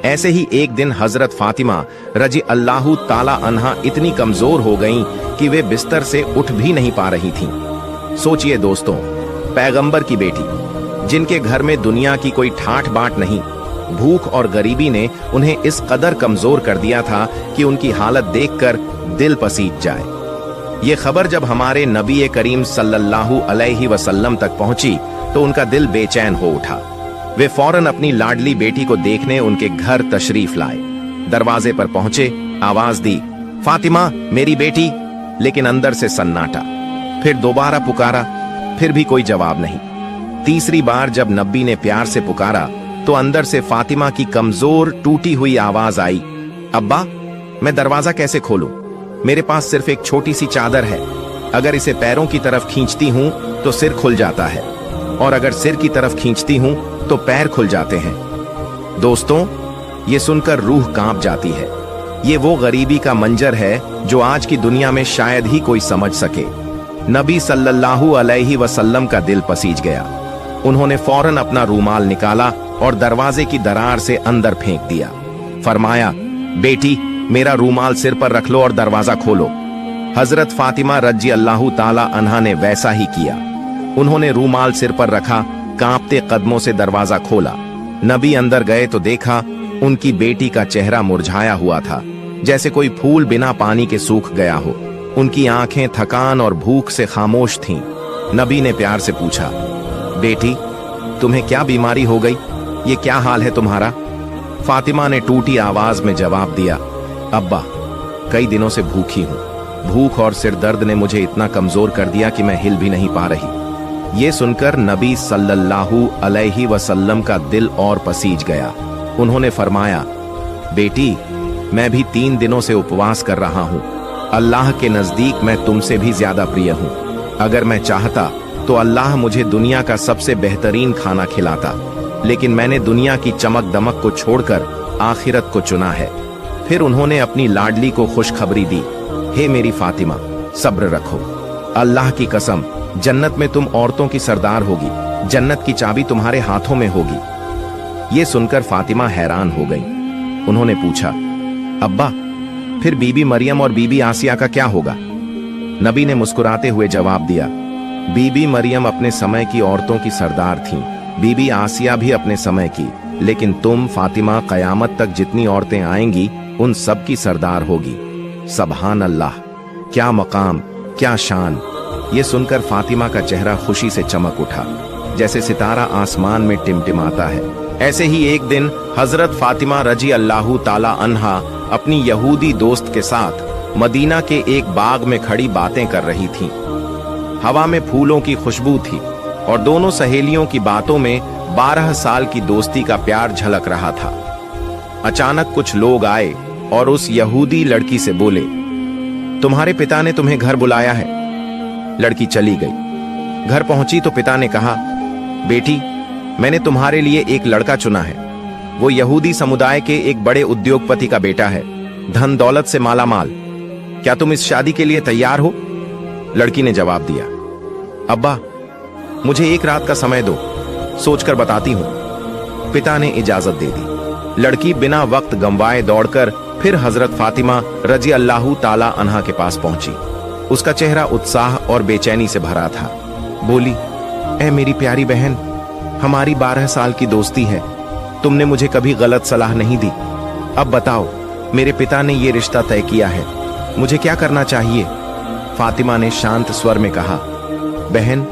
ऐसे ही एक दिन हजरत फातिमा रजी अल्लाह ताला अन्हा इतनी कमजोर हो गईं कि वे बिस्तर से उठ भी नहीं पा रही थीं। सोचिए दोस्तों, पैगंबर की बेटी जिनके घर में दुनिया की कोई ठाठ बाट नहीं, भूख और गरीबी ने उन्हें इस कदर कमजोर कर दिया था कि उनकी हालत देखकर दिल पसीज जाए। ये खबर जब हमारे नबी करीम सल्लल्लाहु अलैहि वसल्लम तक पहुंची तो उनका दिल बेचैन हो उठा। वे फौरन अपनी लाडली बेटी को देखने उनके घर तशरीफ लाए। दरवाजे पर पहुंचे, आवाज दी, फातिमा मेरी बेटी, लेकिन अंदर से सन्नाटा। फिर दोबारा पुकारा, फिर भी कोई जवाब नहीं। तीसरी बार जब नबी ने प्यार से पुकारा तो अंदर से फातिमा की कमजोर टूटी हुई आवाज आई, अब्बा मैं दरवाजा कैसे खोलूं? मेरे पास सिर्फ एक छोटी सी चादर है। अगर इसे पैरों की तरफ खींचती हूं तो सिर खुल जाता है, और अगर सिर की तरफ खींचती हूं तो पैर खुल जाते हैं। दोस्तों, ये सुनकर रूह कांप जाती है। ये वो गरीबी का मंजर है जो आज की दुनिया में शायद ही कोई समझ सके। नबी सल्लल्लाहु अलैहि वसल्लम का दिल पसीज गया। उन्होंने फौरन अपना रूमाल निकाला और दरवाजे की दरार से अंदर फेंक दिया। फरमाया, बेटी मेरा रूमाल सिर पर रख लो और दरवाजा खोलो। हजरत फातिमा रजी अल्लाह ताला अन्हा ने वैसा ही किया। उन्होंने रूमाल सिर पर रखा, कांपते कदमों से दरवाजा खोला। नबी अंदर गए तो देखा उनकी बेटी का चेहरा मुरझाया हुआ था, जैसे कोई फूल बिना पानी के सूख गया हो। उनकी आंखें थकान और भूख से खामोश थीं। नबी ने प्यार से पूछा, बेटी तुम्हें क्या बीमारी हो गई? ये क्या हाल है तुम्हारा? फातिमा ने टूटी आवाज में जवाब दिया, अब्बा कई दिनों से भूखी हूं। भूख और सिर दर्द ने मुझे इतना कमजोर कर दिया कि मैं हिल भी नहीं पा रही। ये सुनकर नबी सल्लल्लाहु अलैहि वसल्लम का दिल और पसीज गया। उन्होंने फरमाया, बेटी मैं भी 3 दिनों से उपवास कर रहा हूं। अल्लाह के नजदीक मैं तुमसे भी ज्यादा प्रिय हूं। अगर मैं चाहता तो अल्लाह मुझे दुनिया का सबसे बेहतरीन खाना खिलाता, लेकिन मैंने दुनिया की चमक दमक को छोड़कर आखिरत को चुना है। फिर उन्होंने अपनी लाडली को खुशखबरी दी, हे मेरी फातिमा सब्र रखो, अल्लाह की कसम जन्नत में तुम औरतों की सरदार होगी, जन्नत की चाबी तुम्हारे हाथों में होगी। ये सुनकर फातिमा हैरान हो गई। उन्होंने पूछा, अब्बा फिर बीबी मरियम और बीबी आसिया का क्या होगा? नबी ने मुस्कुराते हुए जवाब दिया, बीबी मरियम अपने समय की औरतों की सरदार थीं, बीबी आसिया भी अपने समय की, लेकिन तुम फातिमा कयामत तक जितनी औरतें आएंगी उन सब की सरदार होगी। सुभान अल्लाह, क्या मकाम, क्या शान। ये सुनकर फातिमा का चेहरा खुशी से चमक उठा, जैसे सितारा आसमान में टिमटिमाता है। ऐसे ही एक दिन हजरत फातिमा रजी अल्लाह ताला अन्हा अपनी यहूदी दोस्त के साथ मदीना के एक बाग में खड़ी बातें कर रही थीं। हवा में फूलों की खुशबू थी और दोनों सहेलियों की बातों में 12 साल की दोस्ती का प्यार झलक रहा था। अचानक कुछ लोग आए और उस यहूदी लड़की से बोले, तुम्हारे पिता ने तुम्हें घर बुलाया है। लड़की चली गई। घर पहुंची तो पिता ने कहा, बेटी मैंने तुम्हारे लिए एक लड़का चुना है। वो यहूदी समुदाय के एक बड़े उद्योगपति का बेटा है, धन दौलत से माला माल। क्या तुम इस शादी के लिए तैयार हो? लड़की ने जवाब दिया, अब्बा मुझे एक रात का समय दो, सोचकर बताती हूं। पिता ने इजाजत दे दी। लड़की बिना वक्त गंवाए दौड़कर फिर हजरत फातिमा रजी अल्लाह ताला अन्हा के पास पहुंची। उसका चेहरा उत्साह और बेचैनी से भरा था। बोली, ऐ मेरी प्यारी बहन, हमारी 12 साल की दोस्ती है। तुमने मुझे कभी गलत सलाह नहीं दी। अब बताओ, मेरे पिता ने यह रिश्ता तय किया है, मुझे क्या करना चाहिए? फातिमा ने शांत स्वर में कहा, बहन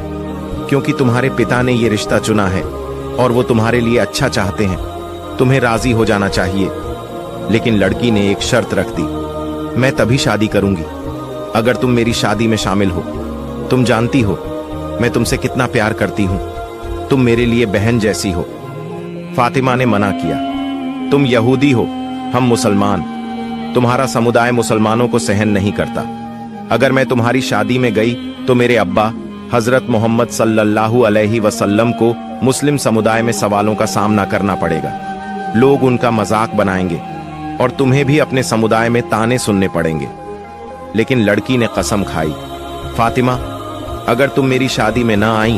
क्योंकि तुम्हारे पिता ने यह रिश्ता चुना है और वो तुम्हारे लिए अच्छा चाहते हैं, तुम्हें राजी हो जाना चाहिए। लेकिन लड़की ने एक शर्त रख दी, मैं तभी शादी करूंगी अगर तुम मेरी शादी में शामिल हो। तुम जानती हो मैं तुमसे कितना प्यार करती हूं, तुम मेरे लिए बहन जैसी हो। फातिमा ने मना किया, तुम यहूदी हो, हम मुसलमान, तुम्हारा समुदाय मुसलमानों को सहन नहीं करता। अगर मैं तुम्हारी शादी में गई तो मेरे अब्बा हजरत मोहम्मद सल्लल्लाहु अलैहि वसल्लम को मुस्लिम समुदाय में सवालों का सामना करना पड़ेगा। लोग उनका मजाक बनाएंगे और तुम्हें भी अपने समुदाय में ताने सुनने पड़ेंगे। लेकिन लड़की ने कसम खाई, फातिमा अगर तुम मेरी शादी में ना आई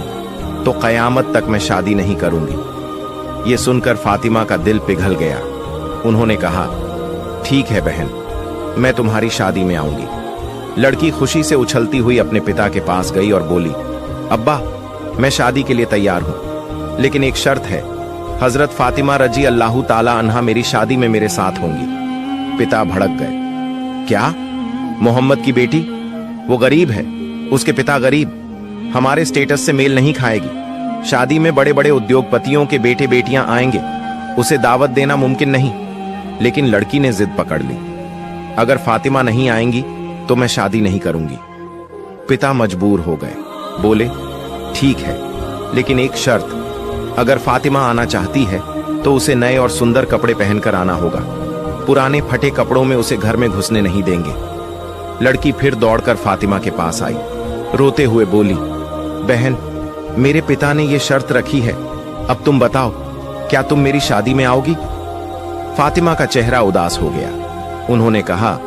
तो कयामत तक मैं शादी नहीं करूंगी। ये सुनकर फातिमा का दिल पिघल गया। उन्होंने कहा, ठीक है बहन, मैं तुम्हारी शादी में आऊंगी। लड़की खुशी से उछलती हुई अपने पिता के पास गई और बोली, अब्बा, मैं शादी के लिए तैयार हूं, लेकिन एक शर्त है, हजरत फातिमा रजी अल्लाह ताला अन्हा मेरी शादी में मेरे साथ होंगी। पिता भड़क गए। क्या? मोहम्मद की बेटी? वो गरीब है, उसके पिता गरीब, हमारे स्टेटस से मेल नहीं खाएगी। शादी में बड़े बड़े उद्योगपतियों के बेटे बेटियां आएंगे, उसे दावत देना मुमकिन नहीं। लेकिन लड़की ने जिद पकड़ ली, अगर फातिमा नहीं आएंगी तो मैं शादी नहीं करूंगी। पिता मजबूर हो गए, बोले, ठीक है, लेकिन एक शर्त, अगर फातिमा आना चाहती है तो उसे नए और सुंदर कपड़े पहनकर आना होगा। पुराने फटे कपड़ों में उसे घर में घुसने नहीं देंगे। लड़की फिर दौड़कर फातिमा के पास आई, रोते हुए बोली, बहन, मेरे पिता ने यह शर्त रखी है, अब तुम बताओ, क्या तुम मेरी शादी में आओगी? फातिमा का चेहरा उदास हो गया। उन्होंने कहा,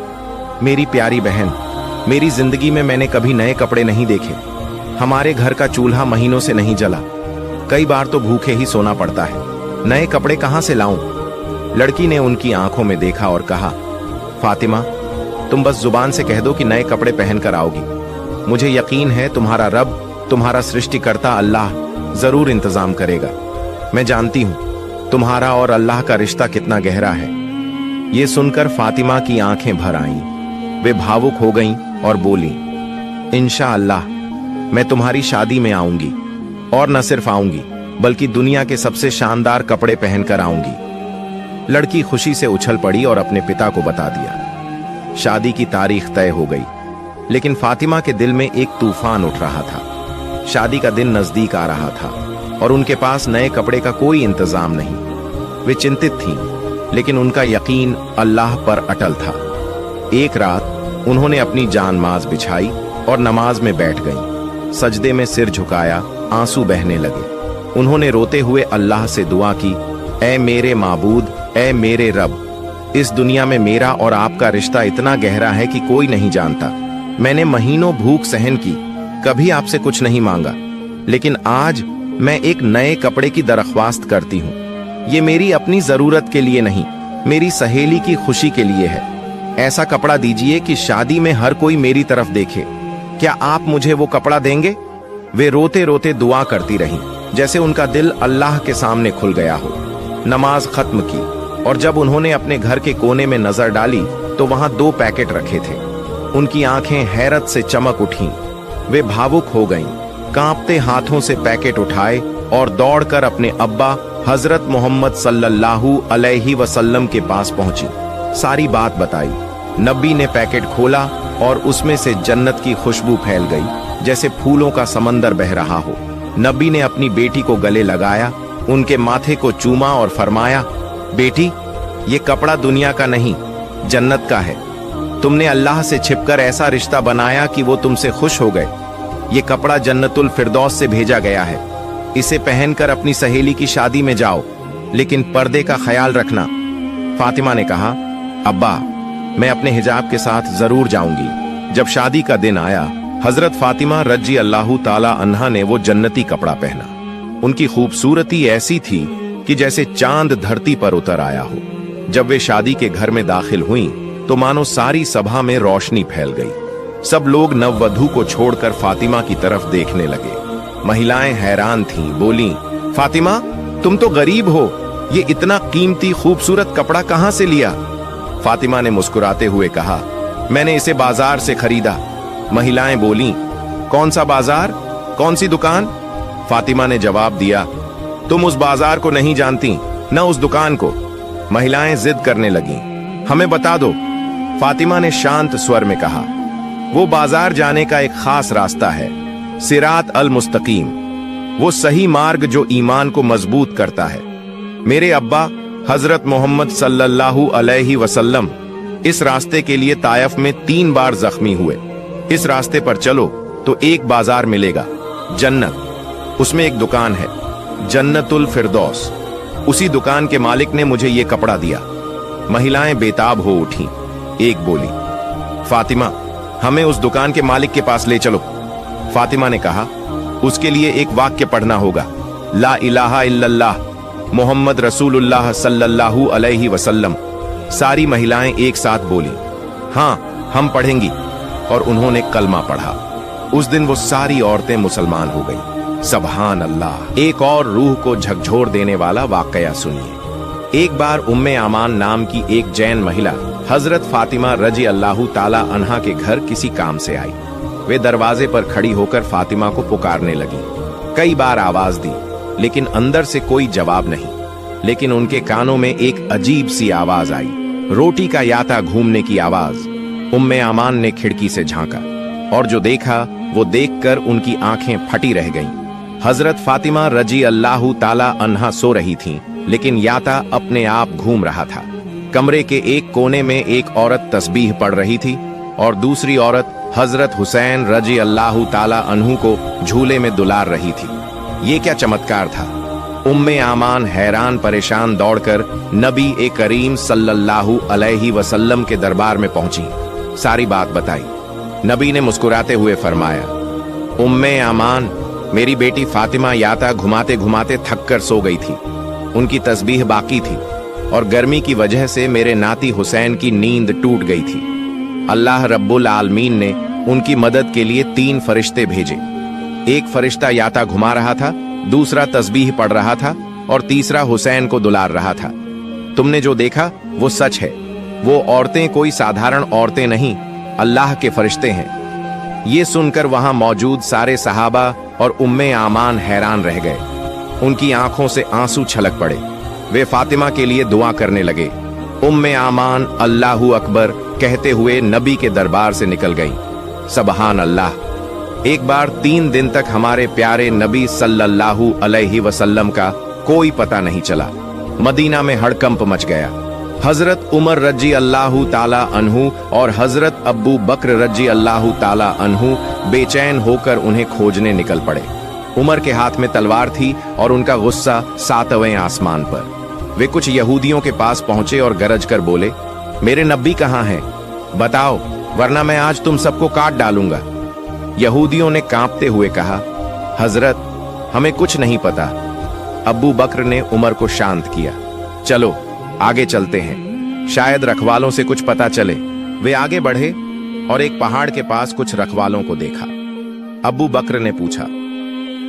मेरी प्यारी बहन, मेरी जिंदगी में मैंने कभी नए कपड़े नहीं देखे। हमारे घर का चूल्हा महीनों से नहीं जला, कई बार तो भूखे ही सोना पड़ता है, नए कपड़े कहां से लाऊं? लड़की ने उनकी आंखों में देखा और कहा, फातिमा, तुम बस जुबान से कह दो कि नए कपड़े पहनकर आओगी। मुझे यकीन है तुम्हारा रब, तुम्हारा सृष्टिकर्ता अल्लाह जरूर इंतजाम करेगा। मैं जानती हूं तुम्हारा और अल्लाह का रिश्ता कितना गहरा है। ये सुनकर फातिमा की आंखें भर आईं। वे भावुक हो गईं और बोली, इंशाअल्लाह मैं तुम्हारी शादी में आऊंगी, और न सिर्फ आऊंगी बल्कि दुनिया के सबसे शानदार कपड़े पहनकर आऊंगी। लड़की खुशी से उछल पड़ी और अपने पिता को बता दिया। शादी की तारीख तय हो गई, लेकिन फातिमा के दिल में एक तूफान उठ रहा था। शादी का दिन नजदीक आ रहा था और उनके पास नए कपड़े का कोई इंतजाम नहीं। वे चिंतित थीं, लेकिन उनका यकीन अल्लाह पर अटल था। एक रात उन्होंने अपनी जानमाज बिछाई और नमाज में बैठ गईं। सजदे में सिर झुकाया, आंसू बहने लगे। उन्होंने रोते हुए अल्लाह से दुआ की, ऐ मेरे माबूद, ऐ मेरे रब, इस दुनिया में मेरा और आपका रिश्ता इतना गहरा है कि कोई नहीं जानता। मैंने महीनों भूख सहन की, कभी आपसे कुछ नहीं मांगा, लेकिन आज मैं एक नए कपड़े की दरख्वास्त करती हूँ। ये मेरी अपनी जरूरत के लिए नहीं, मेरी सहेली की खुशी के लिए है। ऐसा कपड़ा दीजिए कि शादी में हर कोई मेरी तरफ देखे। क्या आप मुझे वो कपड़ा देंगे? वे रोते रोते दुआ करती रहीं, जैसे उनका दिल अल्लाह के सामने खुल गया हो। नमाज खत्म की और जब उन्होंने अपने घर के कोने में नजर डाली तो वहां 2 पैकेट रखे थे। उनकी आंखें हैरत से चमक उठीं। वे भावुक हो गईं, कांपते हाथों से पैकेट उठाए और दौड़कर अपने अब्बा हजरत मोहम्मद सल्लल्लाहु अलैहि वसल्लम के पास पहुंची। सारी बात बताई। नबी ने पैकेट खोला और उसमें से जन्नत की खुशबू फैल गई, जैसे फूलों का समंदर बह रहा हो। नबी ने अपनी बेटी को गले लगाया, उनके माथे को चूमा और फरमाया, बेटी, ये कपड़ा दुनिया का नहीं, जन्नत का है। तुमने अल्लाह से छिपकर ऐसा रिश्ता बनाया कि वो तुमसे खुश हो गए। ये कपड़ा जन्नतुल फिरदौस से भेजा गया है। इसे पहनकर अपनी सहेली की शादी में जाओ, लेकिन पर्दे का ख्याल रखना। फातिमा ने कहा, अब्बा, मैं अपने हिजाब के साथ जरूर जाऊंगी। जब शादी का दिन आया, हजरत फातिमा रजी अल्लाह ताला अन्हा ने वो जन्नती कपड़ा पहना। उनकी खूबसूरती ऐसी थी कि जैसे चांद धरती पर उतर आया हो। जब वे शादी के घर में दाखिल हुई तो मानो सारी सभा में रोशनी फैल गई। सब लोग नववधू को छोड़कर फातिमा की तरफ देखने लगे। महिलाएं हैरान थीं, बोलीं, फातिमा, तुम तो गरीब हो, ये इतना कीमती खूबसूरत कपड़ा कहां से लिया? फातिमा ने मुस्कुराते हुए कहा, मैंने इसे बाजार से खरीदा। महिलाएं बोलीं, कौन सा बाजार, कौन सी दुकान? फातिमा ने जवाब दिया, तुम उस बाजार को नहीं जानती, न उस दुकान को। महिलाएं जिद करने लगीं, हमें बता दो। फातिमा ने शांत स्वर में कहा, वो बाजार जाने का एक खास रास्ता है, सिरात अल मुस्तकीम, वो सही मार्ग जो ईमान को मजबूत करता है। मेरे अब्बा हजरत मोहम्मद सल्लल्लाहु अलैहि वसल्लम इस रास्ते के लिए तायफ में 3 बार जख्मी हुए। इस रास्ते पर चलो तो एक बाजार मिलेगा, जन्नत, उसमें एक दुकान है, जन्नतुल फिरदौस। उसी दुकान के मालिक ने मुझे ये कपड़ा दिया। महिलाएं बेताब हो उठी। एक बोली, फातिमा, हमें उस दुकान के मालिक के पास ले चलो। फातिमा ने कहा, उसके लिए एक वाक्य पढ़ना होगा, ला इलाहा इल्लल्लाह, मोहम्मद रसूलुल्लाह सल्लल्लाहु अलैहि वसल्लम। सारी महिलाएं एक साथ बोली, हाँ हम पढ़ेंगी, और उन्होंने कलमा पढ़ा। उस दिन वो सारी औरतें मुसलमान हो गईं। सुभान अल्लाह। एक और रूह को झकझोर देने वाला वाकया सुनिए। एक बार उम्मे आमान नाम की एक जैन महिला हजरत फातिमा रजी अल्लाहु ताला अन्हा के घर किसी काम से आई। वे दरवाजे पर खड़ी होकर फातिमा को पुकारने लगी। कई बार आवाज दी, लेकिन अंदर से कोई जवाब नहीं। लेकिन उनके कानों में एक अजीब सी आवाज आई, रोटी का याता घूमने की आवाज। उम्मे आमान ने खिड़की से झांका और जो देखा वो देखकर उनकी आंखें फटी रह गईं। हजरत फातिमा रजी अल्लाहु ताला अन्हा सो रही थीं, लेकिन याता अपने आप घूम रहा था। कमरे के एक कोने में एक औरत तस्बीह पढ़ रही थी और दूसरी औरत हजरत हुसैन रजी अल्लाहु ताला अन्हु को झूले में दुलार रही थी। ये क्या चमत्कार था। उम्मे आमान हैरान परेशान दौड़कर नबी ए करीम सल्लल्लाहु अलैहि वसल्लम के दरबार में पहुंची। सारी बात बताई। नबी ने मुस्कुराते हुए फरमाया, उम्मे आमान, मेरी बेटी फातिमा याता घुमाते घुमाते थक कर सो गई थी। उनकी तस्बीह बाकी थी और गर्मी की वजह से मेरे नाती हुसैन की नींद टूट गई थी। अल्लाह रब्बुल आलमीन ने उनकी मदद के लिए 3 फरिश्ते भेजे। एक फरिश्ता याता घुमा रहा था, दूसरा तस्बीह पढ़ रहा था और तीसरा हुसैन को दुलार रहा था। तुमने जो देखा वो सच है। वो औरतें कोई साधारण औरतें नहीं, अल्लाह के फरिश्ते हैं। ये सुनकर वहां मौजूद सारे सहाबा और उम्मे आमान हैरान रह गए। उनकी आंखों से आंसू छलक पड़े। वे फातिमा के लिए दुआ करने लगे। उम्मे आमान अल्लाहु अकबर कहते हुए नबी के दरबार से निकल गईं। सुभान अल्लाह। एक बार 3 दिन तक हमारे प्यारे नबी सल्लल्लाहु अलैहि वसल्लम का कोई पता नहीं चला। मदीना में हड़कंप मच गया। हजरत उमर रजी अल्लाहु ताला अन्हु और हजरत अब्बू बकर रजी अल्लाहु ताला अन्हु बेचैन होकर उन्हें खोजने निकल पड़े। उमर के हाथ में तलवार थी और उनका गुस्सा 7वें आसमान पर। वे कुछ यहूदियों के पास पहुंचे और गरज कर बोले, मेरे नबी कहाँ हैं? बताओ, वरना मैं आज तुम सबको काट डालूंगा। यहूदियों ने कांपते हुए कहा, हजरत, हमें कुछ नहीं पता। अब्बू बकर ने उमर को शांत किया। चलो आगे चलते हैं, शायद रखवालों से कुछ पता चले। वे आगे बढ़े और एक पहाड़ के पास कुछ रखवालों को देखा। अब्बू बकर ने पूछा,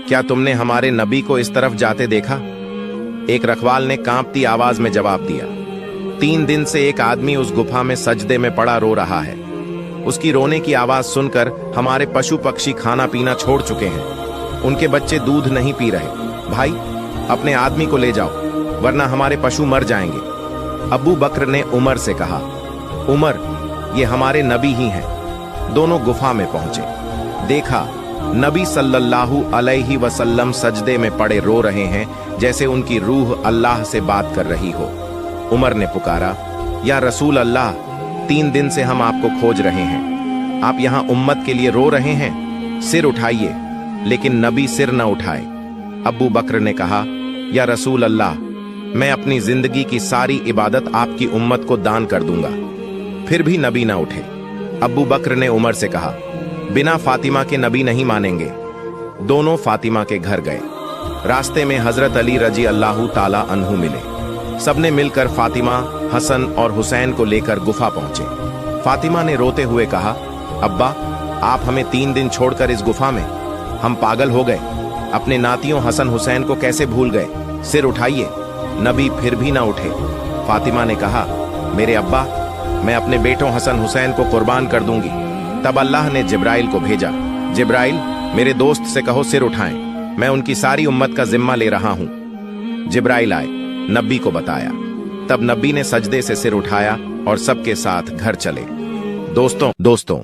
क्या तुमने हमारे नबी को इस तरफ जाते देखा? एक रखवाल ने कांपती आवाज में जवाब दिया, 3 दिन से एक आदमी उस गुफा में सजदे में पड़ा रो रहा है। उसकी रोने की आवाज सुनकर हमारे पशु पक्षी खाना पीना छोड़ चुके हैं। उनके बच्चे दूध नहीं पी रहे। भाई, अपने आदमी को ले जाओ, वरना हमारे पशु मर जाएंगे। अब्बू बकर ने उमर से कहा, उमर, ये हमारे नबी ही हैं। दोनों गुफा में पहुंचे। देखा, नबी सल्लल्लाहु अलैहि वसल्लम सजदे में पड़े रो रहे हैं, जैसे उनकी रूह अल्लाह से बात कर रही हो। उमर ने पुकारा, या रसूल अल्लाह, 3 दिन से हम आपको खोज रहे हैं। आप यहाँ उम्मत के लिए रो रहे हैं, सिर उठाइए। लेकिन नबी सिर न उठाए। अब्बू बकर ने कहा, या रसूल अल्लाह, मैं अपनी जिंदगी की सारी इबादत आपकी उम्मत को दान कर दूंगा। फिर भी नबी ना उठे। अब्बू बकर ने उमर से कहा, बिना फातिमा के नबी नहीं मानेंगे। दोनों फातिमा के घर गए। रास्ते में हजरत अली रजी अल्लाहु ताला अन्हु मिले। सबने मिलकर फातिमा, हसन और हुसैन को लेकर गुफा पहुंचे। फातिमा ने रोते हुए कहा, अब्बा, आप हमें 3 दिन छोड़कर इस गुफा में? हम पागल हो गए। अपने नातियों हसन हुसैन को कैसे भूल गए? सिर उठाइए। नबी फिर भी ना उठे। फातिमा ने कहा, मेरे अब्बा, मैं अपने बेटों हसन हुसैन को कुर्बान कर दूंगी। तब अल्लाह ने जिब्राइल को भेजा। जिब्राइल, मेरे दोस्त से कहो सिर उठाएं, मैं उनकी सारी उम्मत का जिम्मा ले रहा हूं। जिब्राइल आए, नबी को बताया। तब नबी ने सजदे से सिर उठाया और सबके साथ घर चले। दोस्तों,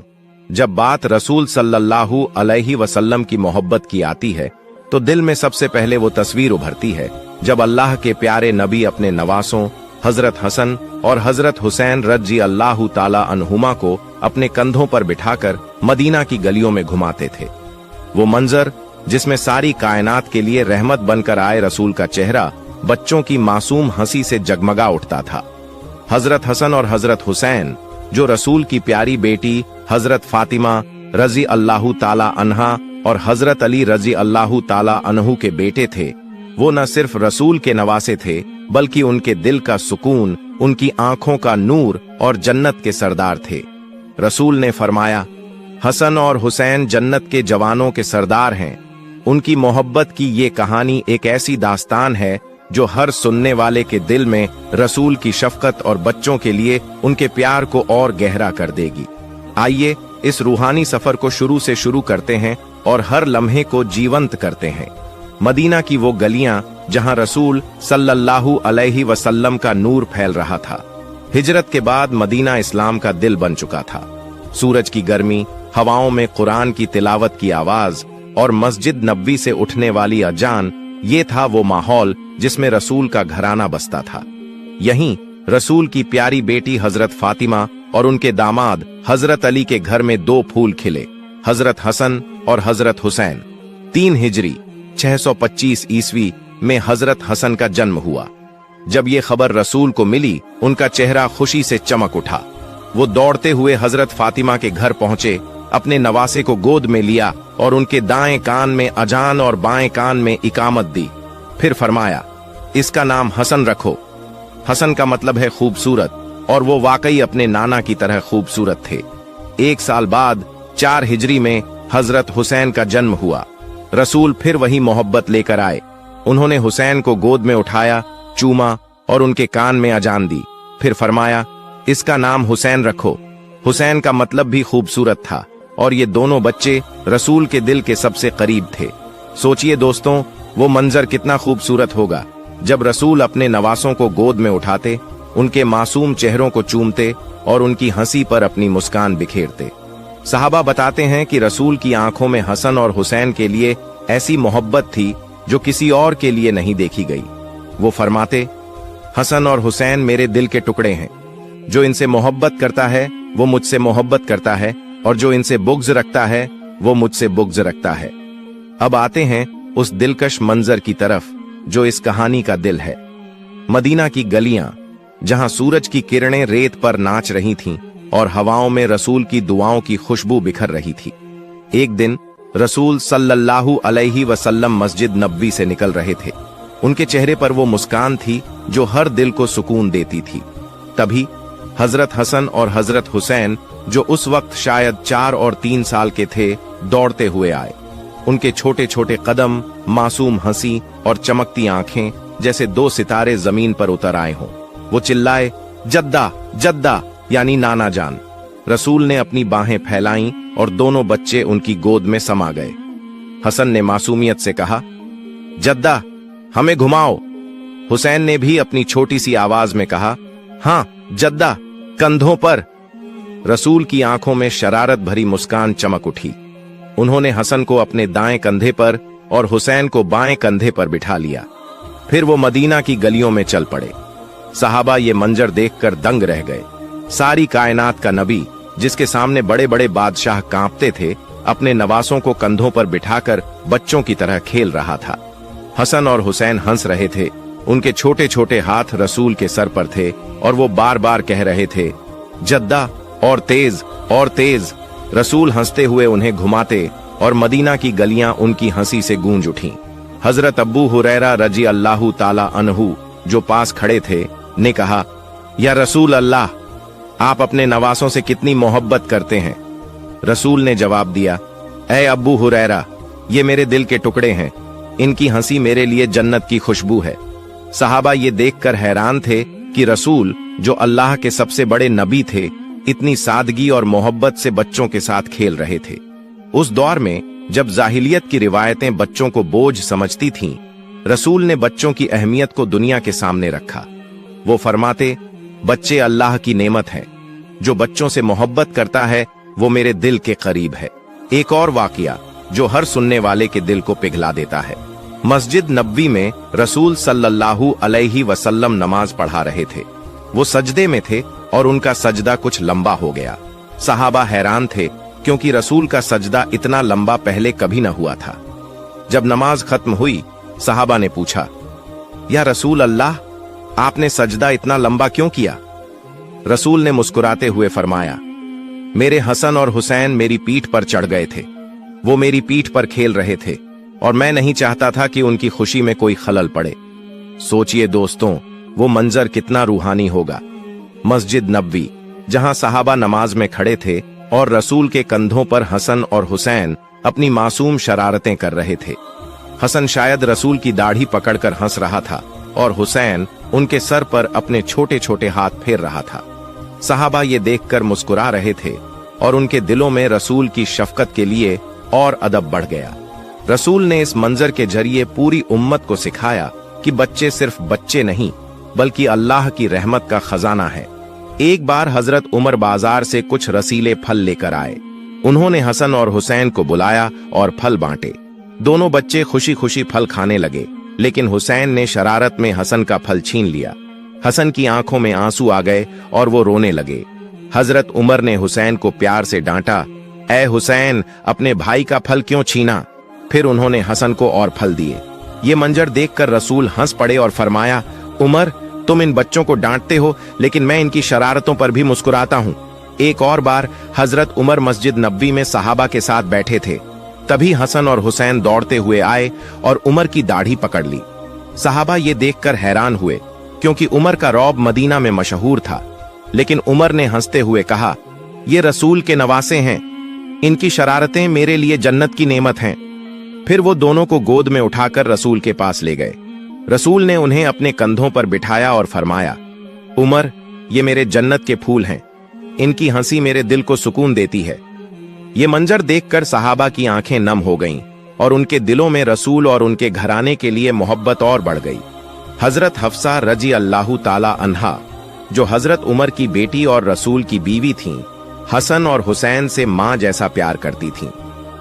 जब बात रसूल सल्लल्लाहु अलैहि वसल्लम की मोहब्बत की आती है, तो दिल में सबसे पहले वो तस्वीर उभरती है जब अल्लाह के प्यारे नबी अपने नवासों हजरत हसन और हजरत हुसैन रजी अल्लाहु ताला अन्हुमा को अपने कंधों पर बिठाकर मदीना की गलियों में घुमाते थे। वो मंजर जिसमें सारी कायनात के लिए रहमत बनकर आए रसूल का चेहरा बच्चों की मासूम हंसी से जगमगा उठता था। हजरत हसन और हजरत हुसैन, जो रसूल की प्यारी बेटी हजरत फातिमा रजी अल्लाहु ताला अन्हा और हजरत अली रजी अल्लाहु ताला अन्हु के बेटे थे, वो न सिर्फ रसूल के नवासे थे, बल्कि उनके दिल का सुकून, उनकी आंखों का नूर और जन्नत के सरदार थे। रसूल ने फरमाया, हसन और हुसैन जन्नत के जवानों के सरदार हैं। उनकी मोहब्बत की ये कहानी एक ऐसी दास्तान है जो हर सुनने वाले के दिल में रसूल की शफकत और बच्चों के लिए उनके प्यार को और गहरा कर देगी। आइए इस रूहानी सफर को शुरू से शुरू करते हैं और हर लम्हे को जीवंत करते हैं। मदीना की वो गलियां जहां रसूल सल्लल्लाहु अलैहि वसल्लम का नूर फैल रहा था। हिजरत के बाद मदीना इस्लाम का दिल बन चुका था। सूरज की गर्मी, हवाओं में कुरान की तिलावत की आवाज और मस्जिद नबवी से उठने वाली अजान, ये था वो माहौल जिसमें रसूल का घराना बसता था। यहीं रसूल की प्यारी बेटी हजरत फातिमा और उनके दामाद हजरत अली के घर में दो फूल खिले, हजरत हसन और हजरत हुसैन। 3 हिजरी 625 ईस्वी में हजरत हसन का जन्म हुआ। जब ये खबर रसूल को मिली, उनका चेहरा खुशी से चमक उठा। वो दौड़ते हुए हजरत फातिमा के घर पहुंचे, अपने नवासे को गोद में लिया और उनके दाएं कान में अजान और बाएं कान में इकामत दी। फिर फरमाया, इसका नाम हसन रखो। हसन का मतलब है खूबसूरत, और वो वाकई अपने नाना की तरह खूबसूरत थे। 1 साल बाद 4 हिजरी में हजरत हुसैन का जन्म हुआ। रसूल फिर वही मोहब्बत लेकर आए। उन्होंने हुसैन को गोद में उठाया, चूमा और उनके कान में अजान दी। फिर फरमाया, इसका नाम हुसैन रखो। हुसैन का मतलब भी खूबसूरत था, और ये दोनों बच्चे रसूल के दिल के सबसे करीब थे। सोचिए दोस्तों, वो मंजर कितना खूबसूरत होगा जब रसूल अपने नवासों को गोद में उठाते, उनके मासूम चेहरों को चूमते और उनकी हंसी पर अपनी मुस्कान बिखेरते। सहाबा बताते हैं कि रसूल की आंखों में हसन और हुसैन के लिए ऐसी मोहब्बत थी जो किसी और के लिए नहीं देखी गई। वो फरमाते, हसन और हुसैन मेरे दिल के टुकड़े हैं। जो इनसे मोहब्बत करता है वो मुझसे मोहब्बत करता है, और जो इनसे बुग़्ज़ रखता है वो मुझसे बुग़्ज़ रखता है। अब आते हैं उस दिलकश मंजर की तरफ जो इस कहानी का दिल है। मदीना की गलियां जहां सूरज की किरणें रेत पर नाच रही थीं और हवाओं में रसूल की दुआओं की खुशबू बिखर रही थी। एक दिन रसूल सल्लल्लाहु अलैहि वसल्लम मस्जिद नबवी से निकल रहे थे। उनके चेहरे पर वो मुस्कान थी जो हर दिल को सुकून देती थी। तभी हजरत हसन और हजरत हुसैन, जो उस वक्त शायद 4 और 3 साल के थे, दौड़ते हुए आए। उनके छोटे छोटे कदम, मासूम हंसी और चमकती आंखें जैसे 2 सितारे जमीन पर उतर आए हों। वो चिल्लाए, जद्दा जद्दा, यानी नाना जान। रसूल ने अपनी बाहें फैलाईं और दोनों बच्चे उनकी गोद में समा गए। हसन ने मासूमियत से कहा, जद्दा हमें घुमाओ। हुसैन ने भी अपनी छोटी सी आवाज में कहा, हाँ जद्दा, कंधों पर। रसूल की आंखों में शरारत भरी मुस्कान चमक उठी। उन्होंने हसन को अपने दाएं कंधे पर और हुसैन को बाएं कंधे पर बिठा लिया। फिर वो मदीना की गलियों में चल पड़े। सहाबा ये मंजर देखकर दंग रह गए। सारी कायनात का नबी, जिसके सामने बड़े बड़े बादशाह कांपते थे, अपने नवासों को कंधों पर बिठाकर बच्चों की तरह खेल रहा था। हसन और हुसैन हंस रहे थे। उनके छोटे छोटे हाथ रसूल के सर पर थे और वो बार बार कह रहे थे, जद्दा, और तेज और तेज। रसूल हंसते हुए उन्हें घुमाते और मदीना की गलियां उनकी हंसी से गूंज उठीं। हजरत अब्बू हुरैरा रजी अल्लाहु ताला अन्हु, जो पास खड़े थे, ने कहा, या रसूल अल्लाह, आप अपने नवासों से कितनी मोहब्बत करते हैं। रसूल ने जवाब दिया, ऐ अब्बू हुरैरा, ये मेरे दिल के टुकड़े हैं। इनकी हंसी मेरे लिए जन्नत की खुशबू है। सहाबा ये देखकर हैरान थे कि रसूल, जो अल्लाह के सबसे बड़े नबी थे, इतनी सादगी और मोहब्बत से बच्चों के साथ खेल रहे थे। उस दौर में जब जाहिलियत की रिवायतें बच्चों को बोझ समझती थीं, रसूल ने बच्चों की अहमियत को दुनिया के सामने रखा। वो फरमाते, बच्चे अल्लाह की नेमत हैं। जो बच्चों से मोहब्बत करता है वो मेरे दिल के करीब है। एक और वाकया जो हर सुनने वाले के दिल को पिघला देता है। मस्जिद नबवी में रसूल सल्लल्लाहु अलैहि वसल्लम नमाज पढ़ा रहे थे। वो सजदे में थे और उनका सजदा कुछ लंबा हो गया। सहाबा हैरान थे क्योंकि रसूल का सजदा इतना लंबा पहले कभी न हुआ था। जब नमाज खत्म हुई, सहाबा ने पूछा, या रसूल अल्लाह, आपने सजदा इतना लंबा क्यों किया? रसूल ने मुस्कुराते हुए फरमाया, मेरे हसन और हुसैन मेरी पीठ पर चढ़ गए थे। वो मेरी पीठ पर खेल रहे थे। और मैं नहीं चाहता था कि उनकी खुशी में कोई खलल पड़े। सोचिए दोस्तों, वो मंजर कितना रूहानी होगा। मस्जिद नबवी, जहां सहाबा नमाज में खड़े थे और रसूल के कंधों पर हसन और हुसैन अपनी मासूम शरारतें कर रहे थे। हसन शायद रसूल की दाढ़ी पकड़कर हंस रहा था और हुसैन उनके सर पर अपने छोटे छोटे हाथ फेर रहा था। सहाबा ये देखकर मुस्कुरा रहे थे और उनके दिलों में रसूल की शफकत के लिए और अदब बढ़ गया। रसूल ने इस मंजर के जरिए पूरी उम्मत को सिखाया कि बच्चे सिर्फ बच्चे नहीं, बल्कि अल्लाह की रहमत का खजाना है। एक बार हजरत उमर बाजार से कुछ रसीले फल लेकर आए। उन्होंने हसन और हुसैन को बुलाया और फल बांटे। दोनों बच्चे खुशी खुशी फल खाने लगे, लेकिन हुसैन ने शरारत में हसन का फल छीन लिया। हसन की आंखों में आंसू आ गए और वो रोने लगे। हजरत उमर ने हुसैन को प्यार से डांटा, ऐ हुसैन, अपने भाई का फल क्यों छीना? फिर उन्होंने हसन को और फल दिए। ये मंजर देखकर रसूल हंस पड़े और फरमाया, उमर, तुम इन बच्चों को डांटते हो, लेकिन मैं इनकी शरारतों पर भी मुस्कुराता हूँ। एक और बार हजरत उमर मस्जिद नबवी में सहाबा के साथ बैठे थे। तभी हसन और हुसैन दौड़ते हुए आए और उमर की दाढ़ी पकड़ ली। सहाबा ये देखकर हैरान हुए, क्योंकि उमर का रौब मदीना में मशहूर था। लेकिन उमर ने हंसते हुए कहा, ये रसूल के नवासे हैं, इनकी शरारतें मेरे लिए जन्नत की नेमत हैं। फिर वो दोनों को गोद में उठाकर रसूल के पास ले गए। रसूल ने उन्हें अपने कंधों पर बिठाया और फरमाया, उमर, ये मेरे जन्नत के फूल हैं, इनकी हंसी मेरे दिल को सुकून देती है। ये मंजर देखकर सहाबा की आंखें नम हो गईं और उनके दिलों में रसूल और उनके घराने के लिए मोहब्बत और बढ़ गई। हजरत हफ्सा रजी अल्लाहु ताला अन्हा, जो हजरत उमर की बेटी और रसूल की बीवी थीं, हसन और हुसैन से मां जैसा प्यार करती थीं।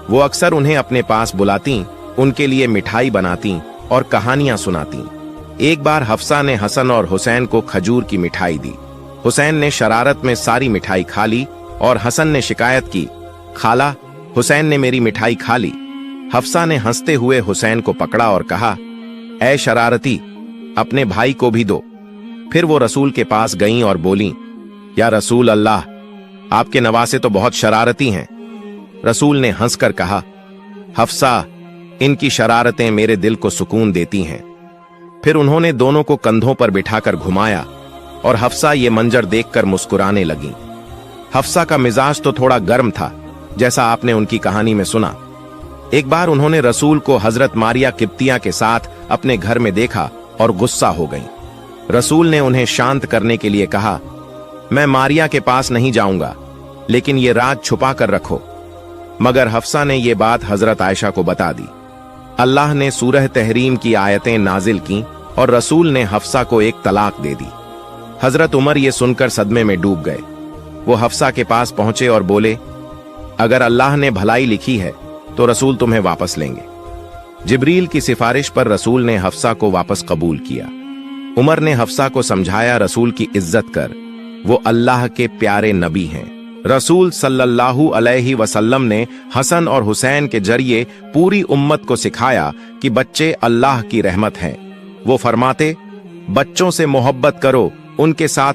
वो अक्सर उन्हें अपने पास बुलाती, उनके लिए मिठाई बनाती और कहानियां सुनाती। एक बार हफ्सा ने हसन और हुसैन को खजूर की मिठाई दी। हुसैन ने शरारत में सारी मिठाई खा ली और हसन ने शिकायत की, खाला, हुसैन ने मेरी मिठाई खा ली। हफ्सा ने हंसते हुए हुसैन को पकड़ा और कहा, ऐ शरारती, अपने भाई को भी दो। फिर वो रसूल के पास गईं और बोलीं, या रसूल अल्लाह, आपके नवासे तो बहुत शरारती हैं। रसूल ने हंसकर कहा, हफ्सा, इनकी शरारतें मेरे दिल को सुकून देती हैं। फिर उन्होंने दोनों को कंधों पर बिठाकर घुमाया और हफ्सा ये मंजर देखकर मुस्कुराने लगी। हफ्सा का मिजाज तो थोड़ा गर्म था, जैसा आपने उनकी कहानी में सुना। एक बार उन्होंने रसूल को हजरत मारिया किब्तिया के साथ अपने घर में देखा और गुस्सा हो गईं। रसूल ने उन्हें शांत करने के लिए कहा, मैं मारिया के पास नहीं जाऊंगा, लेकिन ये राज छुपा कर रखो। मगर हफ्सा ने ये बात हजरत आयशा को बता दी। अल्लाह ने सूरह तहरीम की आयतें नाजिल की और रसूल ने हफ्सा को एक तलाक दे दी। हजरत उमर ये सुनकर सदमे में डूब गए। वो हफ्सा के पास पहुंचे और बोले, अगर अल्लाह ने भलाई लिखी है तो रसूल तुम्हें वापस लेंगे। जिब्रील की सिफारिश पर रसूल ने हफ्सा को वापस कबूल किया। उमर ने हफ्सा को समझाया, रसूल की इज्जत कर, वो अल्लाह के प्यारे नबी हैं। रसूल सल्लल्लाहु अलैहि वसल्लम ने हसन और हुसैन के जरिए पूरी उम्मत को सिखाया कि बच्चे अल्लाह की रहमत हैं। वो फरमाते, बच्चों से मोहब्बत करो, उनके साथ